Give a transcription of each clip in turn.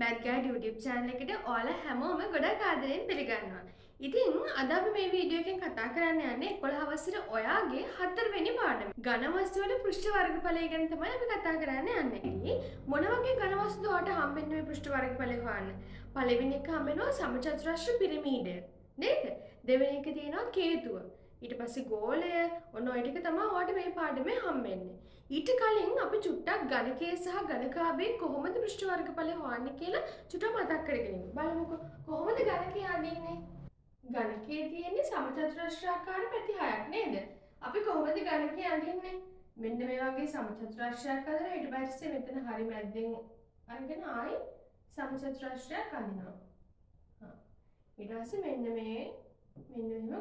Math guide YouTube channel එකට ඔයාලා හැමෝම ගොඩක් ආදරෙන් පිළිගන්නවා. ඉතින් අද අපි මේ වීඩියෝ එකෙන් කතා කරන්න යන්නේ 11 වසර ඔයාගේ 4 වෙනි පාඩම. ඝන වස්තු වල පෘෂ්ඨ වර්ගඵලය ගැන තමයි අපි කතා කරන්න යන්නේ. ඉතින් මොන වගේ ඝන වස්තුද ඔයාලට හම්බෙන්නේ මේ පෘෂ්ඨ වර්ගඵලය හොයන්න? පළවෙනි එක හම්බෙනවා සමචතුරස්‍ර පිරමීඩය. නේද? දෙවෙනි එක තියෙනවා කේතුව. ඊට පස්සේ ගෝලය ඔන්න ඔය ටික තමයි ඔයාලට මේ පාඩමේ හම්බෙන්නේ. ඊට කලින් අපි චුට්ටක් ගණකයේ සහ ගණකාභයේ කොහොමද පෘෂ්ඨ වර්ගඵලය හොයන්නේ කියලා චුට්ටක් මතක් කරගෙන ඉමු. බලමුකෝ කොහොමද ගණකය අඳින්නේ? ගණකයේ තියෙන්නේ සමචතුරස්‍රාකාර පැති 6ක් නේද? අපි කොහොමද ගණකය අඳින්නේ? මෙන්න මේ වගේ සමචතුරස්‍රයක් අඳලා ඊට පස්සේ මෙතන හරි මැද්දෙන් අරගෙන ආයි සමචතුරස්‍රයක් අඳිනවා. හා. ඊට පස්සේ මෙන්න මේ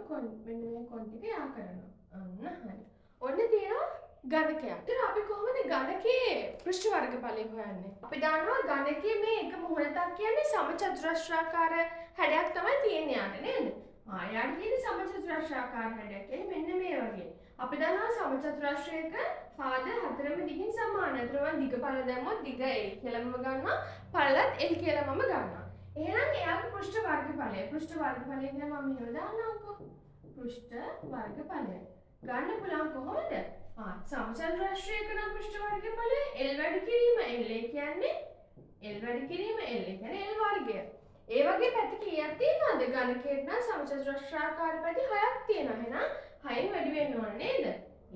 කොන් ටික යා කරනවා. අන්න හරි. ඔන්න තියෙනවා ගණකයක්. ඒතර අපි කොහොමද ගණකයේ පෘෂ්ඨ වර්ගඵලය හොයන්නේ? අපි දන්නවා ගණකයේ මේ එක මුහුණතක් කියන්නේ සමචතුරස්‍රාකාර හැඩයක් තමයි තියෙන්නේ යාට නේද? යාට තියෙන්නේ සමචතුරස්‍රාකාර හැඩයක්. කියන්නේ මෙන්න මේ වගේ. අපි දන්නවා සමචතුරස්‍රයක පාද හතරම දිගින් සමාන. ඒතර මම දිග පළ දැම්මොත් දිග L කියලා මම ගන්නවා. පළලත් L කියලා මම ගන්නවා. එහෙනම් එයාගේ පෘෂ්ඨ වර්ගඵලය කියන මම මෙහෙම දාන්නම්කෝ. පෘෂ්ඨ වර්ගඵලය. ගන්න පුළුවන් කොහොමද? සමචතුරස්‍රයක නම් පෘෂ්ඨ වර්ගඵලය L වැඩි කිරීම L කියන්නේ L වැඩි කිරීම L කියන්නේ L වර්ගය. ඒ වගේ පැති කීයක් තියෙනවද? ගණකයට නම් සමචතුරස්‍රාකාර පැති 6ක් තියෙනවා. එහෙනම් 6න් වැඩි වෙන්න ඕන නේද?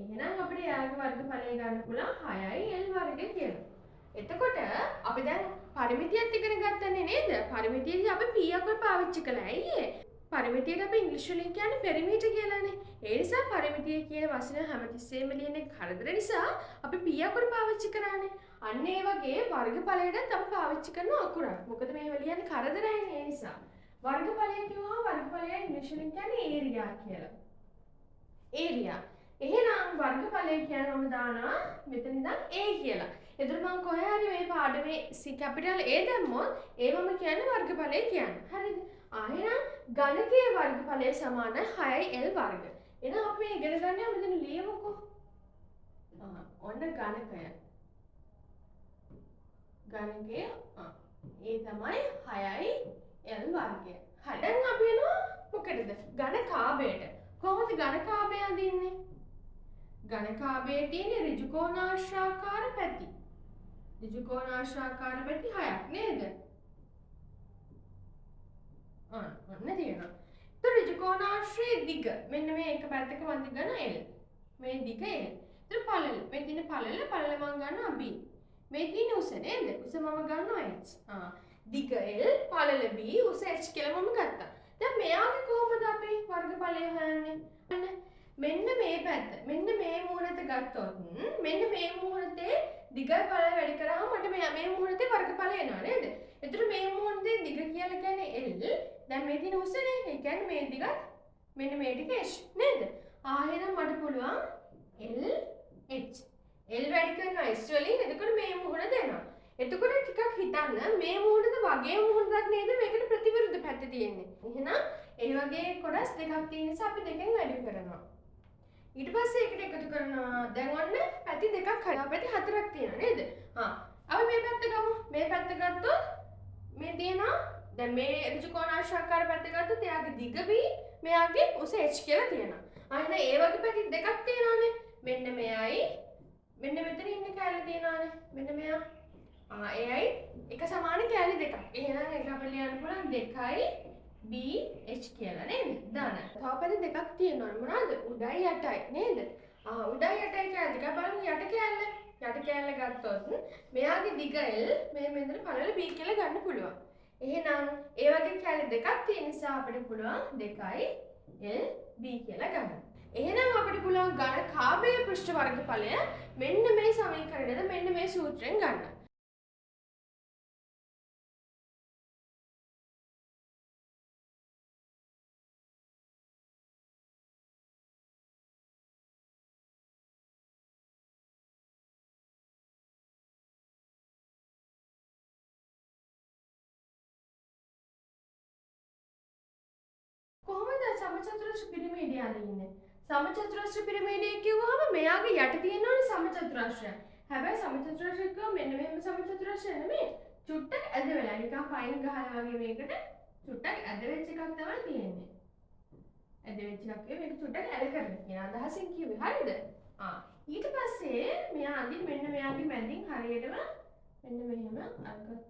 එහෙනම් අපිට යාගේ වර්ගඵලය ගන්න පුළුවන් 6යි L වර්ගය කියලා. එතකොට අපි දැන් පරිමිතියත් ඉගෙන ගත්තනේ නේද? පරිමිතියේදී අපි p අකුර පාවිච්චි කළා. ඇයි පරිමිතියට අපි ඉංග්‍රීසි වලින් කියන්නේ පෙරිමීටර් කියලානේ. ඒ නිසා පරිමිතිය කියන වචනය හැමතිස්සෙම ලියන්නේ කරදර නිසා අපි p අකුර පාවිච්චි කරානේ. අන්න ඒ වගේ වර්ගඵලයටත් අපි පාවිච්චි කරන අකුරක්. මොකද මේව ලියන්නේ කරදරයිනේ. ඒ නිසා වර්ගඵලය කිව්වම වර්ගඵලය ඉංග්‍රීසි වලින් කියන්නේ ඒරියා කියලා. ඒරියා. එහෙනම් වර්ගඵලය කියන්නේ මම දානවා මෙතන ඉඳන් A කියලා. එතකොට මම කොහේ හරි මේ පාඩමේ C කැපිටල් A දැම්මොත් ඒ මම කියන්නේ වර්ගඵලය කියන්නේ. හරිද? එහෙනම් ඝනකයේ වර්ගඵලය සමාන 6යි L වර්ග. එහෙනම් අපි මේ ඉගෙන ගන්න මෙතන ලියමුකෝ. ඔන්න ඝනකය. ඝනකය ඒ තමයි 6යි L වර්ගය. හරි. දැන් අපි යනවා මොකටද? ඝනකාභයට. කොහොමද ඝනකාභය අඳින්නේ? ඝනකාභයේ තියෙන ඍජු කෝණාශ්‍රාකාර පැති. ඍජු කෝණාශ්‍රාකාර පැති 6ක් නේද? ඔන්න තියෙනවා. ඒතර ඍජු කෝණාශ්‍රයේ දිග මෙන්න මේ එක පැත්තක මම ගන්න L. මේ දිග L. ඒතර පළල මේ තියෙන පළල මම ගන්නවා B. මේ තියෙන උස නේද? උස මම ගන්නවා h. දිග L පළල B උස h කියලා මම ගත්තා. දැන් මෙයාගේ කොහොමද අපි වර්ගඵලය හොයන්නේ? මෙන්න මේ පැත්ත. මෙන්න මේ මූණත ගත්තොත් මෙන්න මේ මූණතේ දිගයි පළල වැඩි කරාම මට මේ මූණතේ වර්ගඵලය එනවා නේද? එතකොට මේ මූණතේ දිග කියලා කියන්නේ L. දැන් මේ තියෙන උසනේ. ඒ කියන්නේ මේ දිගත් මෙන්න මේ ටික h නේද? එහෙනම් මට පුළුවන් L h. L වැඩි කරනවා h වලින්. එතකොට මේ මූණ දෙනවා. එතකොට ටිකක් හිතන්න මේ මූණත වගේ මූණක් නේද මේකට ප්‍රතිවිරුද්ධ පැත්ත තියෙන්නේ. එහෙනම් ඒ වගේ කොටස් දෙකක් තියෙන නිසා අපි දෙකෙන් වැඩි කරනවා. ඊට පස්සේ ඒකට එකතු කරනවා. දැන් ඔන්න පැති දෙකක් හරි. පැති හතරක් තියෙනවා නේද? අපි මේ පැත්ත ගමු. මේ පැත්ත ගත්තොත් මේ තියෙනවා. දැන් මේ ඍජු කෝණාශ්‍රාකාර පැත්ත ගත්තොත් එයාගේ දිග B, මෙයාගේ උස h කියලා තියෙනවා. එහෙනම් ඒ වගේ පැති දෙකක් තියෙනවානේ. මෙන්න මෙයයි මෙන්න මෙතන ඉන්න කැලේ තියෙනවානේ. මෙන්න මෙයා. එයයි එක සමාන කැලේ දෙකක්. එහෙනම් ඒක අපිට ලියන්න පුළුවන් 2යි BH කියලා නේද? දාන්න. තව පැති දෙකක් තියෙනවා. මොනවාද? උඩයි යටයි නේද? උඩයි යටයි කියලා දෙක බලමු යට කැල්ල. යට කැල්ල ගත්තොත් මෙයාගේ දිග L මේ මෙතන පළල B කියලා ගන්න පුළුවන්. එහෙනම් ඒ වගේ කැල්ල දෙකක් තියෙන නිසා අපිට පුළුවන් 2යි L B කියලා ගන්න. එහෙනම් අපිට පුළුවන් ඝනකාභයේ පෘෂ්ඨ වර්ගඵලය මෙන්න මේ සමීකරණයද මෙන්න මේ සූත්‍රයෙන් ගන්න. කොහොමද සමචතුරස්‍ර පිරමීඩය අඳින්නේ? සමචතුරස්‍ර පිරමීඩය කිව්වහම මෙයාගේ යට තියෙනවනේ සමචතුරස්‍රය. හැබැයි සමචතුරස්‍රය කිව්වම මෙන්න මෙහෙම සමචතුරස්‍රය නෙමෙයි. චුට්ටක් ඇද වෙලා නිකන් ෆයින් ගහලා වගේ මේකට චුට්ටක් ඇද වෙච්ච එකක් තමයි තියෙන්නේ. ඇද වෙච්ච එකක් මේක චුට්ටක් ඇද කරලා කියන අදහසින් කිව්වේ. හරිද? ඊට පස්සේ මෙයා අඳින් මෙන්න මෙයාගේ මැදින් හරියටම මෙන්න මෙහෙම අරගත්තොත්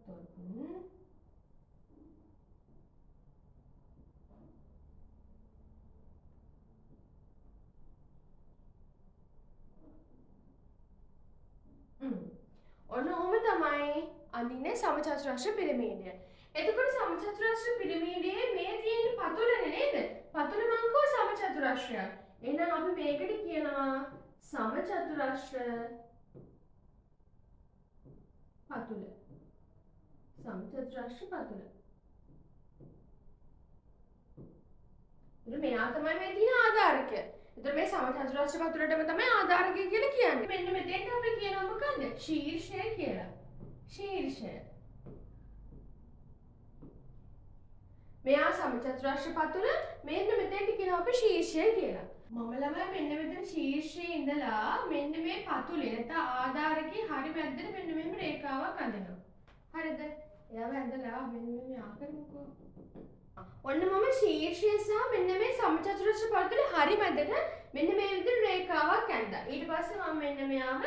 ඔන්න ඔහොම තමයි අඳින්නේ සමචතුරස්‍ර පිරමීඩය. එතකොට සමචතුරස්‍ර පිරමීඩයේ මේ තියෙන පතුලනේ නේද? පතුල මං කෝ සමචතුරස්‍රයක්. එහෙනම් අපි මේකට කියනවා සමචතුරස්‍ර පතුල. සමචතුරස්‍ර පතුල. මෙයා තමයි මේ තියෙන ආධාරකය. එතකොට මේ සමචතුරස්‍ර පතුලටම තමයි ආධාරකය කියලා කියන්නේ. මෙන්න මෙතෙන්ට අපි කියනවා මොකද්ද? ශීර්ෂය කියලා. ශීර්ෂය. මෙයා සමචතුරස්‍ර පතුල මෙන්න මෙතෙන්ට කියනවා අපි ශීර්ෂය කියලා. මම ළමයි මෙන්න මෙතන ශීර්ෂයේ ඉඳලා මෙන්න මේ පතුලේ නැත්නම් ආධාරකයේ හරි මැද්දට මෙන්න මෙහෙම රේඛාවක් අඳිනවා. හරිද? එයාව ඇඳලා මෙන්න මේ ආකරමුකෝ. ඔන්න මම ශීර්ෂය සහ මෙන්න මේ සමචතුරස්‍ර පතුලේ හරි මැදට මෙන්න මේ විදිහට රේඛාවක් ඇඳලා. ඊට පස්සේ මම මෙන්න මෙයාව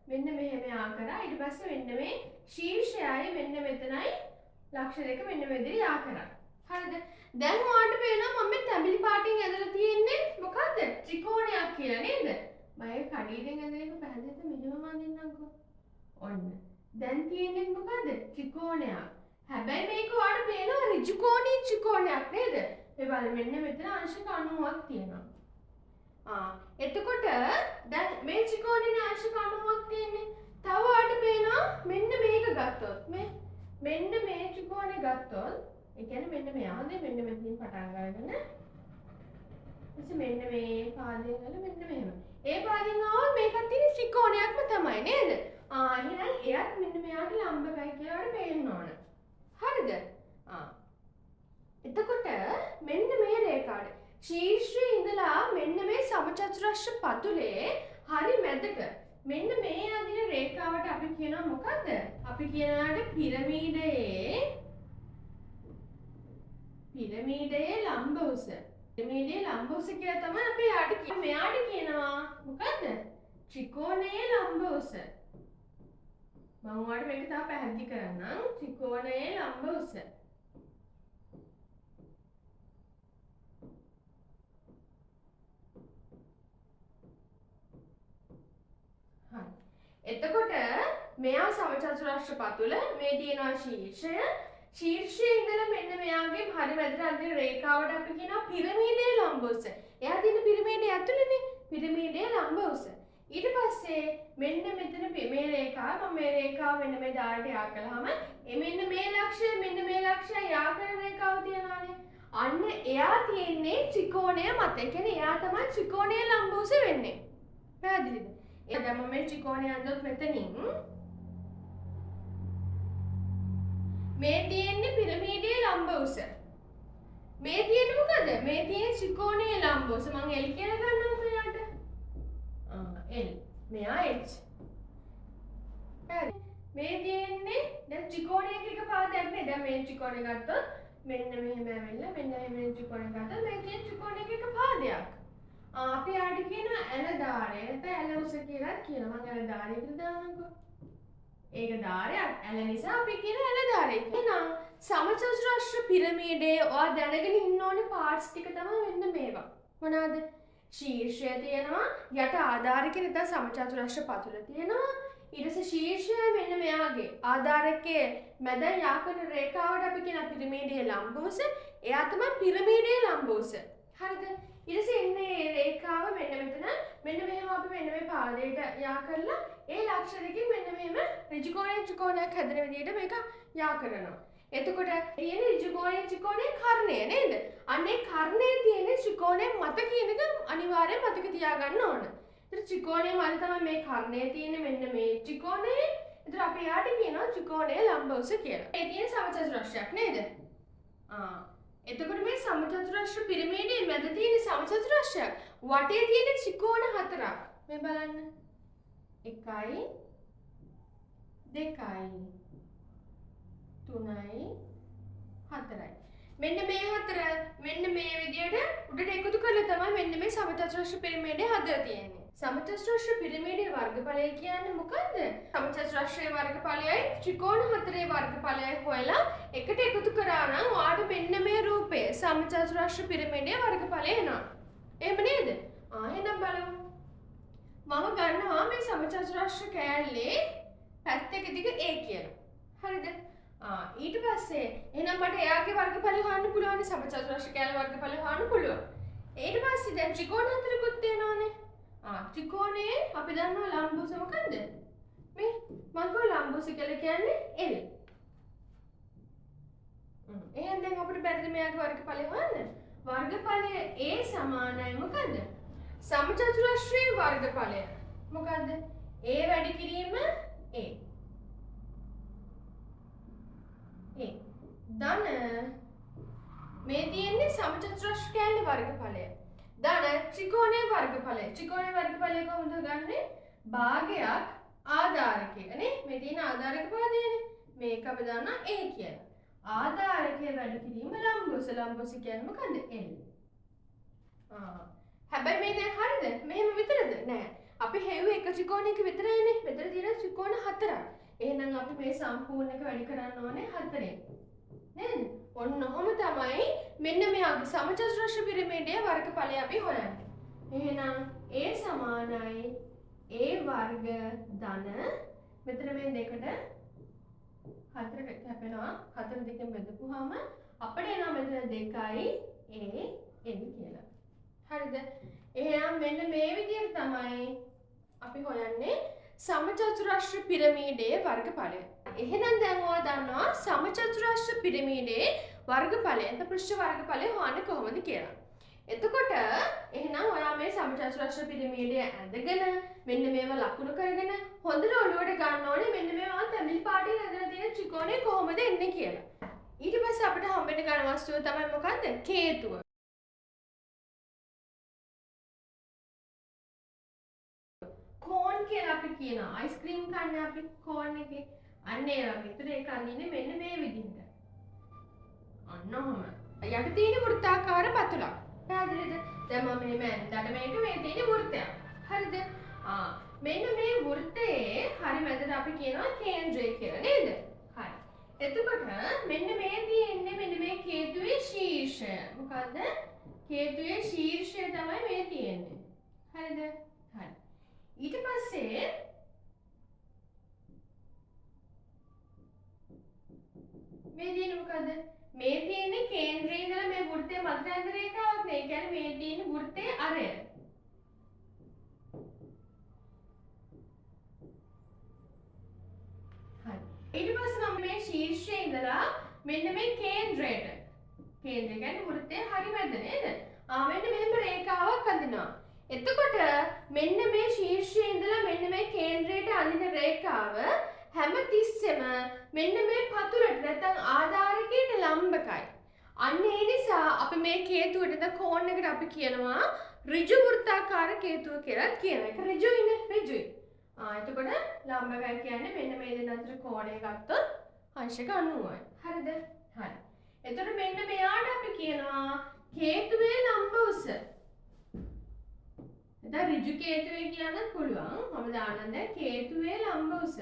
මෙන්න මෙහෙම ආකරා. ඊට පස්සේ මෙන්න මේ ශීර්ෂයයි මෙන්න මෙතනයි ලක්ෂ දෙක මෙන්න මේ විදිහට ආකරා. හරිද? දැන් ඔයාලට පේනවා මම මේ තැඹිලි පාටින් ඇඳලා තියෙන්නේ මොකද්ද? ත්‍රිකෝණයක් කියලා නේද? මම ඒ කඩියෙන් ඇඳගෙන පැහැදිලිට මෙහෙම අඳින්නම්කෝ. ඔන්න. දැන් තියෙන්නේ මොකද්ද? ත්‍රිකෝණයක්. හැබැයි මේක ඔයාලට පේනවා ඍජු කෝණී ත්‍රිකෝණයක් නේද? ඒ බලන්න මෙන්න මෙතන අංශක 90ක් තියෙනවා. එතකොට දැන් මේ ත්‍රිකෝණේ අංශක 90ක් තියෙන්නේ. තව ඔයාලට පේනවා මෙන්න මේක ගත්තොත් මෙන්න මේ ත්‍රිකෝණේ ගත්තොත් ඒ කියන්නේ මෙන්න මෙයා හොඳේ මෙන්න මෙතනින් පටන් අරගෙන ඊට මෙන්න මේ පාදයෙන් වල මෙන්න මෙහෙම. ඒ පාදයෙන් ආවොත් මේකත් තියෙන ත්‍රිකෝණයක්ම තමයි නේද? එහෙනම් එයත් මෙන්න මෙයාට ලම්බකයි කියලා අපිට පේන්න ඕන. හරිද? එතකොට මෙන්න මේ රේඛාවට ශීර්ෂයේ ඉඳලා මෙන්න මේ සමචතුරස්‍ර පතුලේ හරි මැදට මෙන්න මේ අදින රේඛාවට අපි කියනවා මොකද්ද? අපි කියනවාට පිරමීඩයේ ලම්බ උස. පිරමීඩයේ ලම්බ උස කියලා තමයි අපි යාට කියන්නේ. මෙයාට කියනවා මොකද්ද? ත්‍රිකෝණයේ ලම්බ උස. මම ඔයාලට මේක තව පැහැදිලි කරන්නම්. ත්‍රිකෝණයේ ලම්බ උස. එතකොට මෙයා සමචතුරස්‍ර පතුල මේ තියෙනවා ශීර්ෂය. ශීර්ෂයේ ඉඳලා මෙන්න මෙයාගේ හරි මැදට අදින රේඛාවට අපි කියනවා පිරමීඩයේ ලම්බ උස. එයා තියෙන පිරමීඩය ඇතුළේනේ පිරමීඩයේ ලම්බ උස. ඊට පස්සේ මෙන්න මෙතන මේ රේඛාව මම මේ රේඛාව මෙන්න මේ දාලට යා කළාම මෙන්න මේ ලක්ෂය මෙන්න මේ ලක්ෂය යා කරන රේඛාව තියනවානේ. අන්න එයා තියෙන්නේ ත්‍රිකෝණය මත. ඒ කියන්නේ එයා තමයි ත්‍රිකෝණයේ ලම්බ උස වෙන්නේ. පැහැදිලිද? දැන් මම මේ ත්‍රිකෝණය අඳොත් මෙතනින් මේ තියෙන්නේ පිරමීඩයේ ලම්බ උස. මේ තියෙන්නේ මොකද? මේ තියෙන්නේ ත්‍රිකෝණයේ ලම්බ උස. මම L කියලා ගන්නවා මෙයාට. L. මෙයා H. මේ තියෙන්නේ දැන් ත්‍රිකෝණයක එක පාදයක් නේ. දැන් මේ ත්‍රිකෝණය ගත්තොත් මෙන්න මෙහෙම ඇවිල්ලා මෙන්න මේ ත්‍රිකෝණය ගත්තොත් මේ තියෙන ත්‍රිකෝණයක එක පාදයක්. අපි යාට කියනවා ඇලදාරය. නැත්නම් ඇල උස කියලා කියනවා. මම ඇලදාරය කියලා දානම්කෝ. ඒක ධාරයක්. ඇල නිසා අපි කියන ඇලදාරය. එහෙනම් සමචතුරස්‍ර පිරමීඩයේ ඔයා දැනගෙන ඉන්න ඕනේ පාර්ට්ස් ටික තමයි මෙන්න මේවා. මොනවාද? ශීර්ෂය තියෙනවා. යට ආධාරකේ නැත්නම් සමචතුරස්‍ර පතුල තියෙනවා. ඊට පස්සේ ශීර්ෂය මෙන්න මෙයාගේ ආධාරකයේ මැද යා කරන රේඛාවට අපි කියන පිරමීඩයේ ලම්බ උස. එයා තමයි පිරමීඩයේ ලම්බ උස. හරිද? ඊට පස්සේ ඉන්නේ රේඛාව මෙන්න මෙතන මෙන්න මෙහෙම අපි මෙන්න මේ පාදයට යා කරලා ඒ ලක්ෂ දෙකෙන් මෙන්න මෙහෙම ඍජු කෝණයෙන් ත්‍රිකෝණයක් හැදෙන විදිහට මේක යා කරනවා. එතකොට තියෙන ඍජු කෝණයෙන් ත්‍රිකෝණයේ කර්ණය නේද? අන්නේ කර්ණයේ තියෙන ත්‍රිකෝණය මත කියන එක අනිවාර්යයෙන් මතක තියාගන්න ඕන. ඒතර ත්‍රිකෝණයේ මත තමයි මේ කර්ණය තියෙන්නේ මෙන්න මේ ත්‍රිකෝණය. ඒතර අපි යාට කියනවා ත්‍රිකෝණයේ ලම්බ උස කියලා. ඒ තියෙන සමචතුරස්‍රයක් නේද? එතකොට මේ සමචතුරස්‍ර පිරමීඩයේ මැද තියෙන සමචතුරස්‍රයක් වටේ තියෙන ත්‍රිකෝණ හතරක්. මේ බලන්න. 1 2 3යි 4යි. මෙන්න මේ හතර මෙන්න මේ විදියට උඩට එකතු කරලා තමයි මෙන්න මේ සමචතුරස්‍ර පිරමීඩය හදලා තියෙන්නේ. සමචතුරස්‍ර පිරමීඩයේ වර්ගඵලය කියන්නේ මොකද්ද? සමචතුරස්‍රයේ වර්ගඵලයයි ත්‍රිකෝණ හතරේ වර්ගඵලයයි හොයලා එකට එකතු කරා නම් ඔයාට මෙන්න මේ රූපය සමචතුරස්‍ර පිරමීඩයේ වර්ගඵලය එනවා. එහෙම නේද? එහෙනම් බලමු. මම ගන්නවා මේ සමචතුරස්‍ර කෑල්ලේ පැත්තක දිග A කියලා. හරිද? ඊට පස්සේ එහෙනම් මට එයාගේ වර්ගඵලය හොයන්න පුළුවන්. සමචතුරස්‍ර කෑල්ල වර්ගඵලය හොයන්න පුළුවන්. ඊට පස්සේ දැන් ත්‍රිකෝණ හතරකුත් තියෙනවානේ. ත්‍රිකෝණයේ අපි දන්නවා ලම්බුස මොකද්ද? මේ මම කෝ ලම්බුස කියලා කියන්නේ L. එහෙනම් දැන් අපිට බැරිද මෙයාගේ වර්ගඵලය හොයන්න? වර්ගඵලය A සමානයි මොකද්ද? සමචතුරස්‍රයේ වර්ගඵලය. මොකද්ද? A වැඩි කිරීම A. ධන මේ තියෙන්නේ සමචතුරස්‍ර කෑල්ලේ වර්ගඵලය. ධන ත්‍රිකෝණයේ වර්ගඵලය. ත්‍රිකෝණයේ වර්ගඵලය කොහොමද ගන්නෙ? භාගයක් ආධාරකයක නේ. මේ තියෙන ආධාරක පාදයනේ. මේක අපි දන්නා A කියලා. ආධාරකයේ වැඩි කිරීම ලම්බුස. ලම්බුස කියන්නේ මොකද්ද? L. හැබැයි මේ දැන් හරියද? මෙහෙම විතරද? නෑ. අපි හෙව්වේ එක ත්‍රිකෝණයක විතරයිනේ. මෙතන තියෙන ත්‍රිකෝණ හතරක්. එහෙනම් අපි මේ සම්පූර්ණ එක වැඩි කරන්න ඕනේ 4ෙන්. නේද? ඔන්න ඔහොම තමයි මෙන්න මෙයාගේ සමචතුරස්‍ර පිරමීඩයේ වර්ගඵලය අපි හොයන්නේ. එහෙනම් A සමානයි A වර්ග ධන මෙතන මේ දෙකට 4කට කැපෙනවා. 4 දෙකෙන් බෙදපුවාම අපිට එනවා මෙතන 2යි A n කියලා. හරිද? එහෙනම් මෙන්න මේ විදිහට තමයි අපි හොයන්නේ සමචතුරස්‍ර පිරමීඩයේ වර්ගඵලය. එහෙනම් දැන් ඔයා දන්නවා සමචතුරස්‍ර පිරමීඩයේ වර්ගඵලය පෘෂ්ඨ වර්ගඵලය හොයන්නේ කොහොමද කියලා. එතකොට එහෙනම් ඔයා මේ සමචතුරස්‍ර පිරමීඩය ඇඳගෙන මෙන්න මේව ලකුණු කරගෙන හොඳට ඔළුවට ගන්න ඕනේ මෙන්න මේවා තැඹිලි පාටින් ඇඳලා තියෙන ත්‍රිකෝණය කොහොමද එන්නේ කියලා. ඊට පස්සේ අපිට හම්බෙන්න ගන්න වස්තුව තමයි මොකද්ද? කේතුව. කෝන් කියලා අපි කියනවා. අයිස්ක්‍රීම් කන්නේ අපි කෝන් එකේ. අන්න ඒ වගේ. ඒතර ඒක අඳින්නේ මෙන්න මේ විදිහට. අන්න ඔහම. යට තියෙන වෘත්තාකාර පතුලක්. පැහැදිලිද? දැන් මම මේ මැද්දට මේක මේ තියෙන වෘත්තයක්. හරිද? මෙන්න මේ වෘත්තයේ හරි මැදට අපි කියනවා කේන්ද්‍රය කියලා නේද? හරි. එතකොට මෙන්න මේ තියෙන්නේ මෙන්න මේ කේතුවේ ශීර්ෂය. මොකද්ද? කේතුවේ ශීර්ෂය තමයි මේ තියෙන්නේ. හරිද? හරි. ඊට පස්සේ මේ තියෙන මොකද්ද? මේ තියෙන්නේ කේන්ද්‍රයේ ඉඳලා මේ වෘත්තයේ මධ්‍යන්තර රේඛාවක් නේ. ඒ කියන්නේ මේ තියෙන වෘත්තයේ අරය. හරි. ඊට පස්සේ මම මේ ශීර්ෂයේ ඉඳලා මෙන්න මේ කේන්ද්‍රයට. කේන්ද්‍රය කියන්නේ වෘත්තයේ හරි මැද නේද? මෙන්න මෙහෙම රේඛාවක් අඳිනවා. එතකොට මෙන්න මේ ශීර්ෂයේ ඉඳලා මෙන්න මේ කේන්ද්‍රයට අඳින රේඛාව හැම තිස්සෙම මෙන්න මේ පතුලට නැත්නම් ආධාරකයට ලම්බකයි. අන්න ඒ නිසා අපි මේ කේතුවට ද කෝන් එකට අපි කියනවා ඍජු වෘත්තාකාර කේතුව කියලා කියනවා. ඒක ඍජුයිනේ ඍජුයි. එතකොට ලම්බකයි කියන්නේ මෙන්න මේ දෙක අතර කෝණය ගත්තොත් අංශක 90යි. හරිද? හරි. එතකොට මෙන්න මෙයාට අපි කියනවා කේතුවේ ලම්බ උස. දැන් ඍජු කේතුවේ කියන්නත් පුළුවන්. මම දාන්නම් දැන් කේතුවේ ලම්බ උස.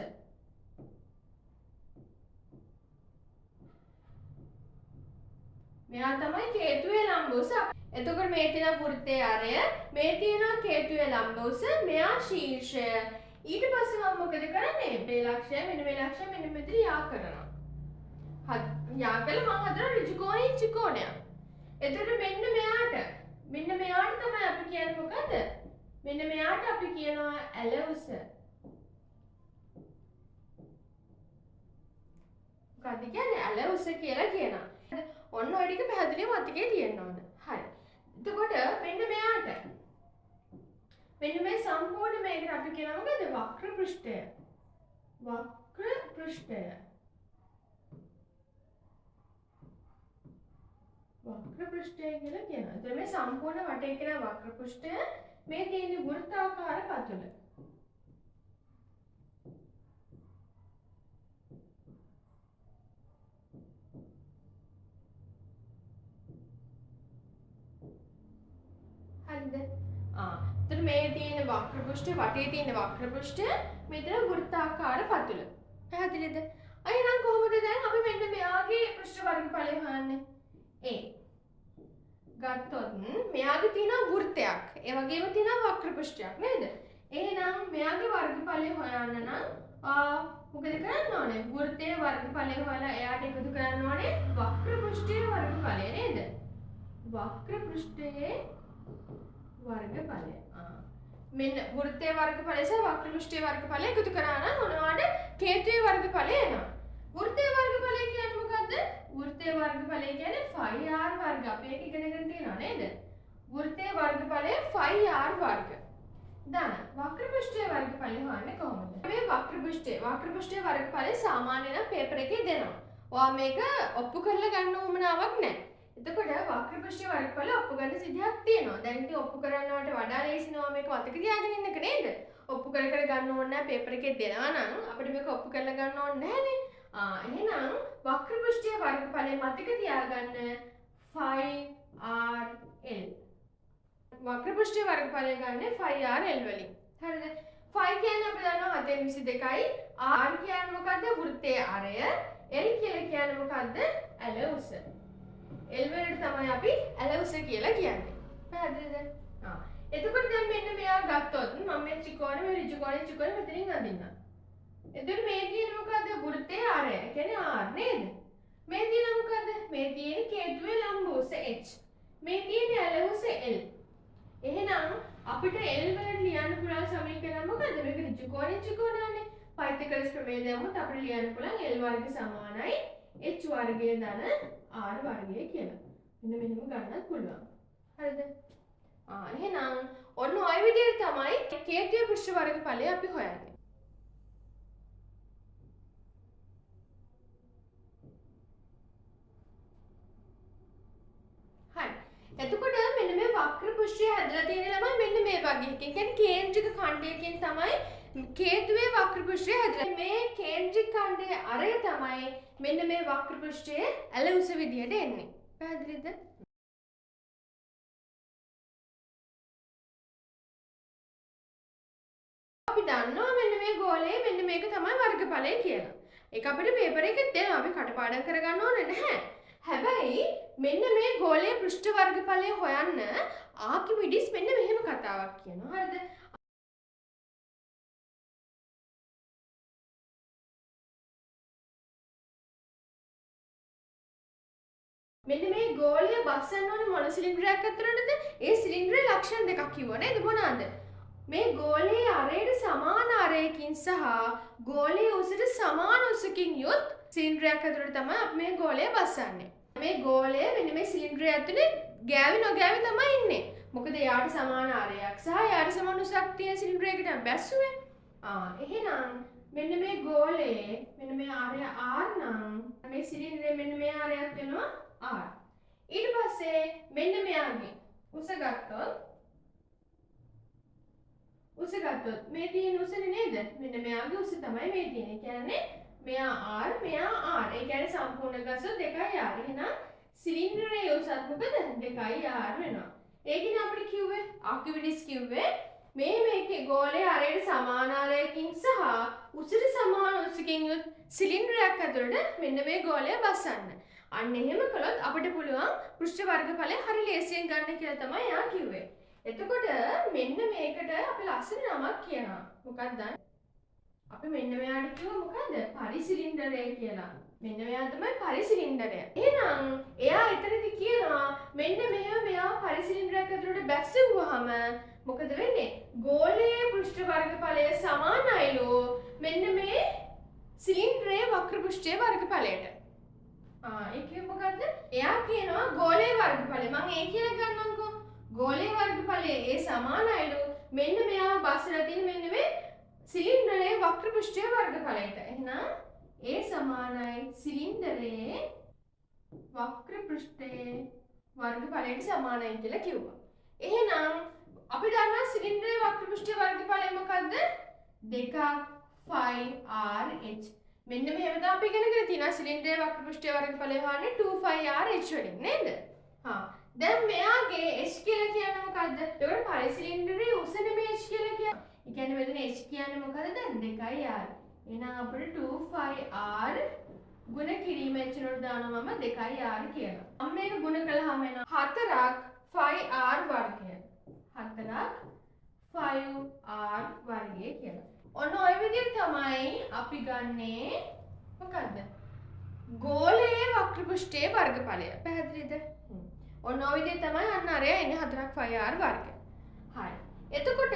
මෙයා තමයි කේතුවේ ලම්බ උස. එතකොට මේ තියෙන වෘත්තයේ අරය, මේ තියෙන කේතුවේ ලම්බ උස, මෙයා ශීර්ෂය. ඊට පස්සේ මම මොකද කරන්නේ? මේ ලක්ෂය මෙන්න මේ ලක්ෂය මෙන්න මෙතන යා කරනවා. යා කළා මම හදන ඍජු කෝණී ත්‍රිකෝණයක්. එතකොට මෙන්න මෙයාට තමයි අපි කියන්නේ මොකද? මෙන්න මෙයාට අපි කියනවා ඇල උස. මොකද කියන්නේ ඇල උස කියලා කියනවා. ඔන්න ඔය ටික පැහැදිලිව මතකේ තියෙන්න ඕන. හරි. එතකොට මෙන්න මෙයාට මෙන්න මේ සම්පූර්ණ මේකට අපි කියනවා මොකද? වක්‍ර පෘෂ්ඨය. වක්‍ර පෘෂ්ඨය. වක්‍ර පෘෂ්ඨය කියලා කියනවා. එතකොට මේ සම්පූර්ණ වටේ කියන වක්‍ර පෘෂ්ඨය මේ තියෙන වෘත්තාකාර පතුල. වක්‍ර පෘෂ්ඨය වටේ තියෙන වක්‍ර පෘෂ්ඨය මෙතන වෘත්තාකාර පතුල. පැහැදිලිද? එහෙනම් කොහොමද දැන් අපි මෙන්න මෙයාගේ පෘෂ්ඨ වර්ගඵලය හොයන්නේ? A ගත්තොත් මෙයාගේ තියෙන වෘත්තයක්. ඒ වගේම තියෙන වක්‍ර පෘෂ්ඨයක් නේද? එහෙනම් මෙයාගේ වර්ගඵලය හොයන්න නම් මොකද කරන්න ඕනේ? වෘත්තයේ වර්ගඵලය හොයලා එයාට එකතු කරන්න ඕනේ වක්‍ර පෘෂ්ඨයේ වර්ගඵලය නේද? වක්‍ර පෘෂ්ඨයේ වර්ගඵලය. මෙන්න වෘත්තයේ වර්ගඵලය සහ වක්‍ර පෘෂ්ඨයේ වර්ගඵලය එකතු කරා නම් මොනවද? කේතුයේ වර්ගඵලය එනවා. වෘත්තයේ වර්ගඵලය කියන්නේ මොකද්ද? වෘත්තයේ වර්ගඵලය කියන්නේ 5r වර්ග. අපි ඒක ඉගෙනගෙන තියෙනවා නේද? වෘත්තයේ වර්ගඵලය 5r වර්ග. දැන් වක්‍ර පෘෂ්ඨයේ වර්ගඵලය හොයන්නේ කොහොමද? මේ වක්‍ර පෘෂ්ඨයේ වර්ගඵලය සාමාන්‍ය නම් පේපර් එකේ දෙනවා. ඔයා මේක ඔප්පු කරලා ගන්න උවමනාවක් නැහැ. එතකොට වක්‍ර පෘෂ්ඨයේ වර්ගඵලය ඔප්පු ගන්න සිද්ධියක් තියෙනවා. දැන් ඉතින් ඔප්පු කරනවට වඩා ලේසිනවා මේක මතක තියාගෙන ඉන්න එක නේද? ඔප්පු කර ගන්න ඕනේ නැහැ පේපර් එකේ දෙනවා නම් අපිට මේක ඔප්පු කරලා ගන්න ඕනේ නැහැනේ. එහෙනම් වක්‍ර පෘෂ්ඨයේ වර්ගඵලය මතක තියාගන්න 5rl. වක්‍ර පෘෂ්ඨයේ වර්ගඵලය ගන්න 5rl වලින්. හරිද? 5 කියන්නේ අපි දන්නවා 722යි. r කියන්නේ මොකද්ද? වෘත්තයේ අරය. l කියලා කියන්නේ මොකද්ද? ඇල උස. l වලට තමයි අපි ඇල උස කියලා කියන්නේ. පැහැදිලිද? එතකොට දැන් මෙන්න මෙයා ගත්තොත් මම මේ ත්‍රිකෝණය මේ ඍජුකෝණය මෙතනින් අඳින්නම්. එතකොට මේ තියෙන මොකද්ද? වෘත්තයේ අරය. ඒ කියන්නේ r නේද? මේ තියෙන මොකද්ද? මේ තියෙන කේතුවේ ලම්බ උස h. මේ තියෙන ඇල උස l. එහෙනම් අපිට l වලට ලියන්න පුළුවන් සමීකරණ මොකද්ද? මේක ත්‍රිකෝණයනේ. පයිතගොරස් ප්‍රමේය දැම්මොත් අපිට ලියන්න පුළුවන් l වර්ග සමානයි h වර්ගය ධන r වර්ගය කියලා. මෙන්න මෙහෙම ගන්නත් පුළුවන්. හරිද? එහෙනම් ඔන්න ඔය විදිහට තමයි කේතුයේ පෘෂ්ඨ වර්ගඵලය අපි හොයන්නේ. හරි. එතකොට මෙන්න මේ වක්‍ර පෘෂ්ඨය හැදලා තියෙන ළමයි මෙන්න මේ වගේ එකකින් කියන්නේ කේන්ද්‍රික ඛණ්ඩයකින් තමයි කේතුවේ වක්‍ර පෘෂ්ඨය හැදලා. මේ කේන්ද්‍රික ඛණ්ඩයේ අරය තමයි මෙන්න මේ වක්‍ර පෘෂ්ඨයේ ඇල උස විදියට එන්නේ. පැහැදිලිද? අපි දන්නවා මෙන්න මේ ගෝලයේ මෙන්න මේක තමයි වර්ගඵලය කියලා. ඒක අපිට පේපර් එකෙත් දෙනවා. අපි කටපාඩම් කරගන්න ඕනේ නැහැ. හැබැයි මෙන්න මේ ගෝලයේ පෘෂ්ඨ වර්ගඵලය හොයන්න ආකිමිඩිස් මෙන්න මෙහෙම කතාවක් කියනවා. හරිද? මෙන්න මේ ගෝලය බස්සන්න ඕනේ මොන සිලින්ඩරයක් ඇතුළටද? ඒ සිලින්ඩරේ ලක්ෂණ දෙකක් කිව්වා නේද? මොනවාද? මේ ගෝලයේ අරයට සමාන අරයකින් සහ ගෝලයේ උසට සමාන උසකින් යුත් සිලින්ඩරයක් ඇතුළට තමයි අපි මේ ගෝලය බස්සන්නේ. මේ ගෝලය මෙන්න මේ සිලින්ඩරය ඇතුලේ ගෑවි නොගෑවි තමයි ඉන්නේ. මොකද එයාට සමාන අරයක් සහ එයාට සමාන උසක් තියෙන සිලින්ඩරයකට බැස්සුවේ. එහෙනම් මෙන්න මේ ගෝලයේ මෙන්න මේ ආරය r නම් මේ සිලින්ඩරේ මෙන්න මේ ආරයක් වෙනවා r. ඊට පස්සේ මෙන්න මෙයාගේ උස ගත්තොත් මේ තියෙන උසනේ නේද? මෙන්න මෙයාගේ උස තමයි මේ තියෙන්නේ. කියන්නේ මෙයා r මෙයා r. ඒ කියන්නේ සම්පූර්ණ ගසොත් 2යි r. එහෙනම් සිලින්ඩරයේ උසත් මොකද? 2යි r වෙනවා. ඒකිනේ අපිට කිව්වේ ආකිමිඩිස් කිව්වේ මේකේ ගෝලයේ අරයට සමාන ආරයකින් සහ උසට සමාන උසකින් යුත් සිලින්ඩරයක් ඇතුළට මෙන්න මේ ගෝලය බස්සන්න. අන්න එහෙම කළොත් අපිට පුළුවන් පෘෂ්ඨ වර්ගඵලය හරි ලේසියෙන් ගන්න කියලා තමයි යා කිව්වේ. එතකොට මෙන්න මේකට අපි ලස්සන නමක් කියනවා. මොකක්ද? අපි මෙන්න මෙයාට කිව්ව මොකද්ද? පරිසිලින්ඩරය කියලා. මෙන්න මෙයා තමයි පරිසිලින්ඩරය. එහෙනම් එයා එතනදි කියනවා මෙන්න මෙයා පරිසිලින්ඩරයක් ඇතුළට බැස්සුවාම මොකද වෙන්නේ? ගෝලයේ පෘෂ්ඨ වර්ගඵලය සමානයිලු මෙන්න මේ සිලින්ඩරයේ වක්‍ර පෘෂ්ඨයේ වර්ගඵලයට. ඒක මොකද්ද? එයා කියනවා ගෝලයේ වර්ගඵලය. මම ඒ කියලා ගන්නම්කෝ. ගෝලයේ වර්ගඵලය ඒ සමානයිලු මෙන්න මෙයා බස්සලා තියෙන මෙන්න මේ සිලින්ඩරයේ වක්‍ර පෘෂ්ඨයේ වර්ගඵලයට. එහෙනම් ඒ සමානයි සිලින්ඩරයේ වක්‍ර පෘෂ්ඨයේ වර්ගඵලයට සමානයි කියලා කිව්වා. එහෙනම් අපි දන්නවා සිලින්ඩරයේ වක්‍ර පෘෂ්ඨයේ වර්ගඵලය මොකද්ද? 2 5rh. මෙන්න මෙහෙම තමයි අපි ඉගෙනගෙන තියෙනවා සිලින්ඩරයේ වක්‍ර පෘෂ්ඨයේ වර්ගඵලය හොයන්නේ 2 5rh වලින් නේද? හා දැන් මෙයාගේ h කියලා කියන්නේ මොකද්ද? ඒකට පරිසිලින්ඩරේ උස නෙමෙයි h කියලා කියන්නේ. ඒ කියන්නේ මෙතන h කියන්නේ මොකද දැන් 2r. එහෙනම් අපිට 2r ගුණ කිරීම එච්චරට දානවා මම 2r කියලා. මම මේක ගුණ කළාම එනවා 4ක් 5r වර්ගය. 4ක් 5r වර්ගය කියලා. ඔන්න ඔය විදිහට තමයි අපි ගන්නේ මොකද්ද? ගෝලයේ වක්‍ර පෘෂ්ඨයේ වර්ගඵලය. පැහැදිලිද? ඔන්න ඔය විදිහට තමයි අන්න අරය එන්නේ 4ක් 5r වර්ගය. හරි. එතකොට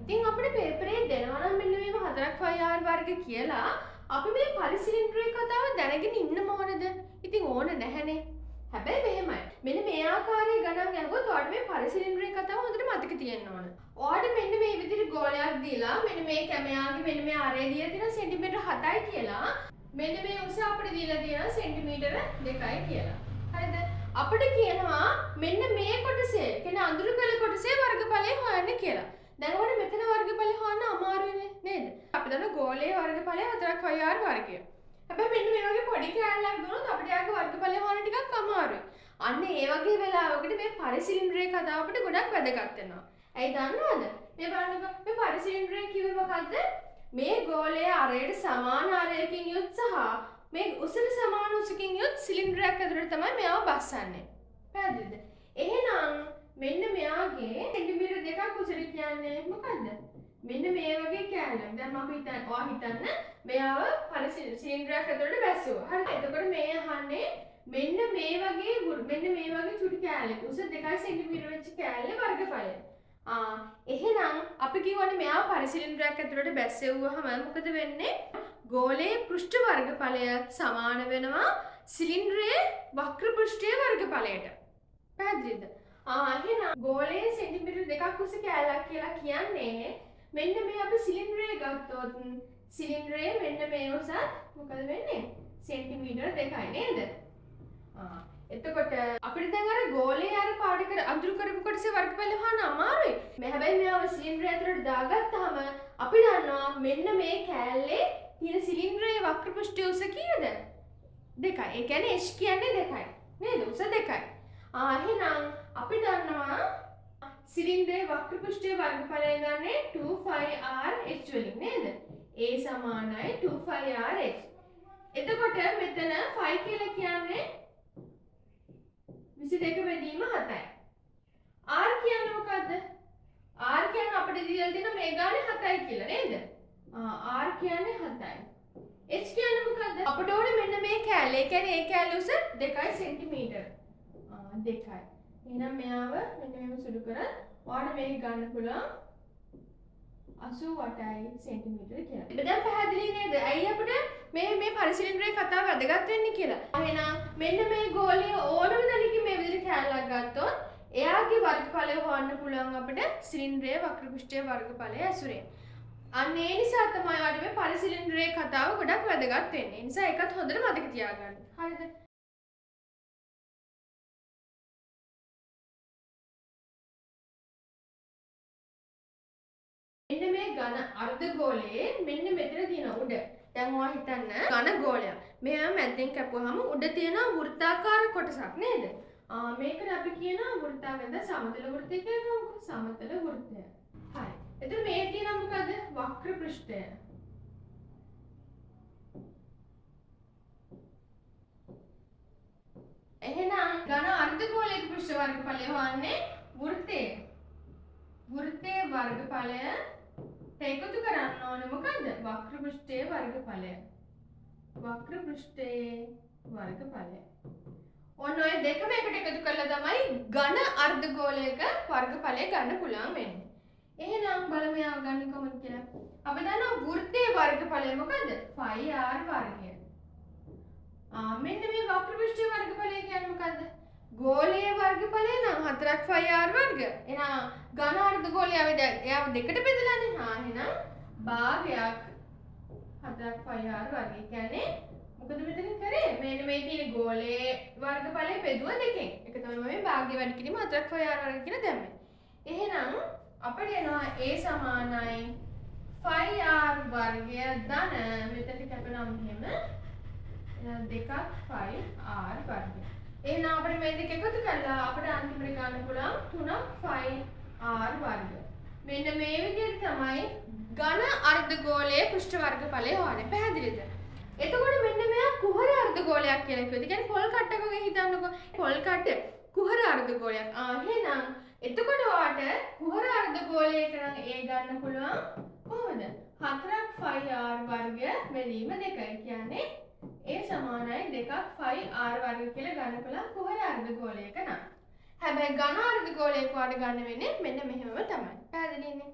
ඉතින් අපිට පේපරේ දෙනවා නම් මෙන්න මේව 4ක් 5r වර්ග කියලා අපි මේ පරිසිලින්ඩරේ කතාව දැනගෙන ඉන්න ඕනද? ඉතින් ඕන නැහැනේ. හැබැයි මෙහෙමයි. මෙන්න මේ ආකාරයේ ගණන් යනකොට ඔයාලට මේ පරිසිලින්ඩරේ කතාව හොඳට මතක තියෙන්න ඕන. ඔයාලට මෙන්න මේ විදිහට ගෝලයක් දීලා මෙන්න මේ කැමයාගේ මෙන්න මේ ආරය දීලා තියෙනවා සෙන්ටිමීටර් 7යි කියලා. මෙන්න මේ උස අපිට දීලා තියෙනවා සෙන්ටිමීටර 2යි කියලා. හරිද? අපිට කියනවා මෙන්න මේ කොටසේ කියන්නේ අඳුරු කළ කොටසේ වර්ගඵලය හොයන්න කියලා. දැන් ඔයාලට මෙතන වර්ගඵලය හොයන්න අමාරුයිනේ නේද? අපි දන්න ගෝලයේ වර්ගඵලය 4ක් 5r වර්ගය. හැබැයි මෙන්න මේ වගේ පොඩි කෑල්ලක් දුන්නොත් අපිට යාගේ වර්ගඵලය හොයන්න ටිකක් අමාරුයි. අන්න ඒ වගේ වෙලාවකට මේ පරිසිලින්ඩරේ කතාව අපිට ගොඩක් වැදගත් වෙනවා. ඇයි දන්නවද? මේ බලන්නකෝ මේ පරිසිලින්ඩරේ කිව්වේ මොකද්ද? මේ ගෝලයේ අරයට සමාන අරයකින් යුත් සහ මේ උසට සමාන උසකින් යුත් සිලින්ඩරයක් ඇතුළට තමයි මෙයාව බස්සන්නේ. පැහැදිලිද? එහෙනම් මෙන්න මෙයාගේ සෙන්ටිමීටර් 2ක් උසට කියන්නේ මොකද්ද? මෙන්න මේ වගේ කෑල්ලක්. දැන් මම හිතන්න මෙයාව සිලින්ඩරයක් ඇතුළට බැස්සුවා. හරිද? එතකොට මේ අහන්නේ මෙන්න මේ වගේ චුටි කෑල්ලක්. උස 2 සෙන්ටිමීටර වෙච්ච කෑල්ලේ වර්ගඵලය. එහෙනම් අපි කියවනේ මෙයා පරිසිලින්ඩරයක් ඇතුළට බැස්සෙව්වහම මොකද වෙන්නේ? ගෝලයේ පෘෂ්ඨ වර්ගඵලය සමාන වෙනවා සිලින්ඩරයේ වක්‍ර පෘෂ්ඨයේ වර්ගඵලයට. පැහැදිලිද? එහෙනම් ගෝලයේ සෙන්ටිමීටර 2ක් උස කෑල්ලක් කියලා කියන්නේ මෙන්න මේ අපි සිලින්ඩරය ගත්තොත් සිලින්ඩරයේ මෙන්න මේ උසත් මොකද වෙන්නේ? සෙන්ටිමීටර 2යි නේද? එතකොට අපිට දැන් අර ගෝලයේ අර පාඩක අඳුරු කරපු කොටසේ වර්ගඵලය හොයන්න අමාරුයි. හැබැයි මේව සිලින්ඩරය ඇතුළට දාගත්තාම අපි දන්නවා මෙන්න මේ කෑල්ලේ තියෙන සිලින්ඩරයේ වක්‍ර පෘෂ්ඨයේ උස කීයද? 2යි. ඒ කියන්නේ h කියන්නේ 2යි. නේද? උස 2යි. එහෙනම් අපි දන්නවා සිලින්ඩරයේ වක්‍ර පෘෂ්ඨයේ වර්ගඵලය ගන්නේ 2πrh වලින් නේද? a සමානයි 2πrh. එතකොට මෙතන 5 කියලා කියන්නේ 22 බෙදීම 7යි. r කියන්නේ මොකද්ද? r කියන්නේ අපිට දීලා තියෙන මේ ගානේ 7යි කියලා නේද? r කියන්නේ 7යි. h කියන්නේ මොකද්ද? අපිට ඕනේ මෙන්න මේ කෑල්ල. ඒ කියන්නේ ඒ කෑල්ල උස 2 සෙන්ටිමීටර. 2යි. එහෙනම් මෙයාව මෙන්න මෙහෙම සුදු කරලා ඔයාලට මේක ගන්න පුළුවන් 88යි සෙන්ටිමීටර කියලා. දැන් පැහැදිලි නේද? ඇයි අපිට මේ පරිසිලින්ඩරේ කතාව වැදගත් වෙන්නේ කියලා. එහෙනම් මෙන්න මේ ගෝලයේ ඕනම තැනකින් මේ විදිහට කෑල්ලක් ගත්තොත් එයාගේ වර්ගඵලය හොයන්න පුළුවන් අපිට සිලින්ඩරයේ වක්‍ර පෘෂ්ඨයේ වර්ගඵලය ඇසුරෙන්. අන්න ඒ නිසා තමයි ඔයාලට මේ පරිසිලින්ඩරේ කතාව ගොඩක් වැදගත් වෙන්නේ. ඒ නිසා ඒකත් හොඳට මතක තියාගන්න. හරිද? මෙන්න මේ ඝන අර්ධගෝලයේ මෙන්න මෙතන තියෙන උඩ. දැන් ඔයා හිතන්න ඝන ගෝලයක්. මෙයා මැද්දෙන් කැපුවාම උඩ තියෙන වෘත්තාකාර කොටසක් නේද? මේකට අපි කියනවා වෘත්තාකාර සමතල වෘත්තය කියලා. සමතල වෘත්තය. හරි. එතන මේ තියෙන මොකද? වක්‍ර පෘෂ්ඨය. එහෙනම් ඝන අර්ධගෝලයේ පෘෂ්ඨ වර්ගඵලය හොයන්නේ වෘත්තයේ. වෘත්තයේ වර්ගඵලය එකතු කරන්න ඕනේ මොකද්ද? වක්‍ර පෘෂ්ඨයේ වර්ගඵලය. වක්‍ර පෘෂ්ඨයේ වර්ගඵලය. ඔන්න ඔය දෙකම එකට එකතු කළා තමයි ඝන අර්ධගෝලයක වර්ගඵලය ගන්න පුළුවන් වෙන්නේ. එහෙනම් බලමු යා ගන්න කොහොමද කියලා. අපි දන්නවා වෘත්තයේ වර්ගඵලය මොකද්ද? 5r වර්ගය. මෙන්න මේ වක්‍ර පෘෂ්ඨයේ වර්ගඵලය කියන්නේ මොකද්ද? ගෝලයේ වර්ගඵලය නම් 4ක් 5r වර්ග. එහෙනම් ඝන අර්ධගෝලය එයාව දෙකට බෙදලානේ. එහෙනම් භාගයක් 4ක් 5r වර්ගය. කියන්නේ මොකද මෙතන කරේ? මෙන්න මේ තියෙන ගෝලයේ වර්ගඵලය බෙදුවා දෙකෙන්. ඒක තමයි මම භාගය වැඩි කිරීම 4ක් 5r වර්ග කියලා දැම්මේ. එහෙනම් අපිට එනවා a සමානයි 5r වර්ගය ධන මෙතනට කැපෙනවා මෙහෙම. එහෙනම් 2ක් 5r වර්ගය. එහෙනම් අපිට මේ දෙක එකතු කරලා අපිට අන්තිමට ගන්න පුළුවන් 3 5 r වර්ග. මෙන්න මේ විදිහට තමයි ඝන අර්ධගෝලයේ පෘෂ්ඨ වර්ගඵලය හොයන්නේ. පැහැදිලිද? එතකොට මෙන්න මෙයා කුහර අර්ධගෝලයක් කියලා කිව්වද? කියන්නේ පොල් කට්ටක වගේ හිතන්නකෝ. පොල් කට්ට කුහර අර්ධගෝලයක්. එහෙනම් එතකොට ඔයාට කුහර අර්ධගෝලයක නම් ඒ ගන්න පුළුවන් කොහොමද? 4ක් 5r වර්ග බෙදීම 2යි. කියන්නේ ඒ සමානයි 2ක් 5r වර්ග කියලා ගන්න පුළුවන් කුහර අර්ධගෝලයක නම්. හැබැයි ඝන අර්ධගෝලයක වාට ගන්න වෙන්නේ මෙන්න මෙහෙමම තමයි. පැහැදිලිනේ?